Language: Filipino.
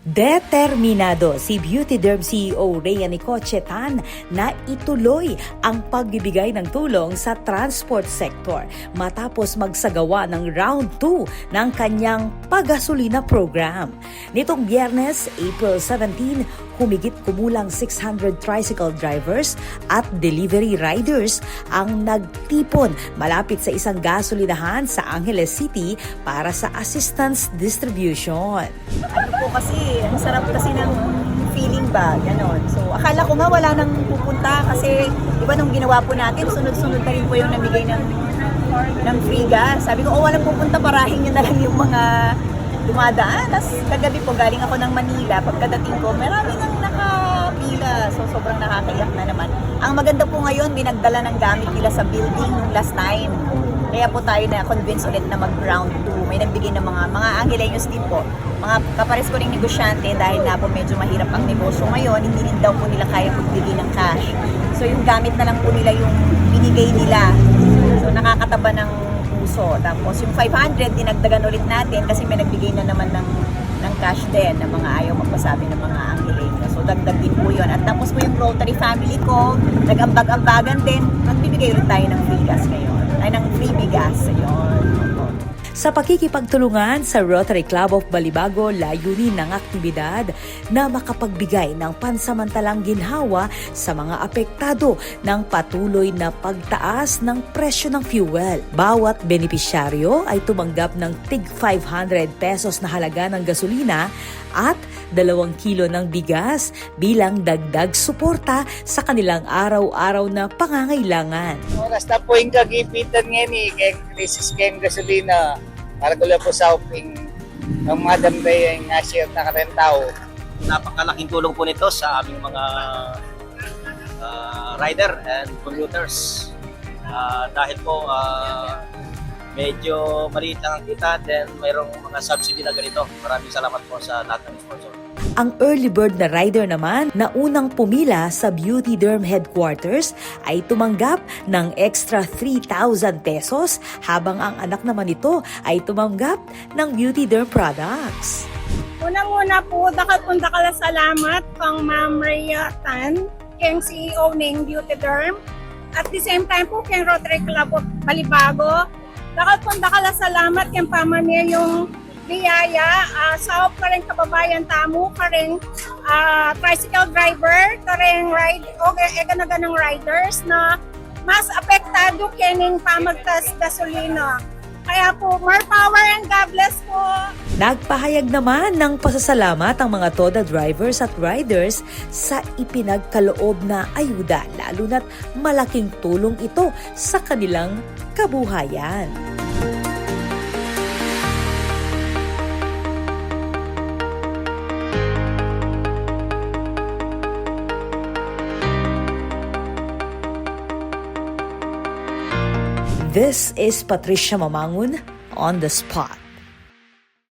Determinado si Beauty Derm CEO Rhea Nicoche Tan na ituloy ang pagbibigay ng tulong sa transport sector matapos magsagawa ng round 2 ng kanyang pagasolina program. Nitong Biyernes, April 17, humigit kumulang 600 tricycle drivers at delivery riders ang nagtipon malapit sa isang gasolinahan sa Angeles City para sa assistance distribution. Ano po kasi, ang sarap kasi ng feeling ba, ganon. So, akala ko nga wala nang pupunta kasi, iba nung ginawa po natin, sunod-sunod na rin po yung namigay ng free gas. Sabi ko, walang pupunta, parahin nyo na lang yung mga dumadaan. Tapos, kagabi po, galing ako ng Manila. Pagkadating ko, marami nang nakapila. So, sobrang nakakaiyak na naman. Ang maganda po ngayon, binagdala ng gamit nila sa building nung last time. Kaya po tayo na-convince ulit na mag-round 2. May nagbigay ng mga Angeleños din po. Mga kapares ko ring negosyante dahil nga po medyo mahirap ang negosyo ngayon, hindi rin daw po nila kaya magbigay ng cash. So yung gamit na lang po nila yung binigay nila. So nakakataba ng puso. Tapos yung 500, dinagdagan ulit natin kasi may nagbigay na naman ng cash din ng mga ayaw magpasabi ng mga Angeleños. So dagdag din po yun. At tapos po yung Rotary family ko, nag-ambag-ambagan din, magbibigay ulit tayo ng free gas ngayon. Ay, ng free bigas. Ayun. Sa pakikipagtulungan sa Rotary Club of Balibago, layunin ng aktibidad na makapagbigay ng pansamantalang ginhawa sa mga apektado ng patuloy na pagtaas ng presyo ng fuel. Bawat benepisyaryo ay tumanggap ng tig 500 pesos na halaga ng gasolina at 2 kilo ng bigas bilang dagdag suporta sa kanilang araw-araw na pangangailangan. Oras na po yung kagipitan ngayon kaya krisis kayong gasolina. Para ko lang po sa uping ang Madam Rhea yung share na karentao. Napakalaking tulong po nito sa aming mga rider and commuters. Dahil po medyo maliit lang ang kita, then mayroong mga subsidy na ganito. Maraming salamat po sa lahat ng sponsor. Ang early bird na rider naman na unang pumila sa Beauty Derm Headquarters ay tumanggap ng extra 3,000 pesos habang ang anak naman nito ay tumanggap ng Beauty Derm products. Unang-una po, dakal salamat kang Ma'am Rhea Tan, keng CEO ng Beauty Derm. At the same time po, keng Rotary Club of Balibago. Dakal salamat keng pamamir yung biyaya, sa ka rin kababayan tamo, ka rin tricycle driver, ka rin ganang riders na mas apektado kening pamagtas gasolina. Kaya po, more power and God bless po! Nagpahayag naman ng pasasalamat ang mga TODA drivers at riders sa ipinagkaloob na ayuda, lalo na't malaking tulong ito sa kanilang kabuhayan. This is Patricia Mamangun on the spot.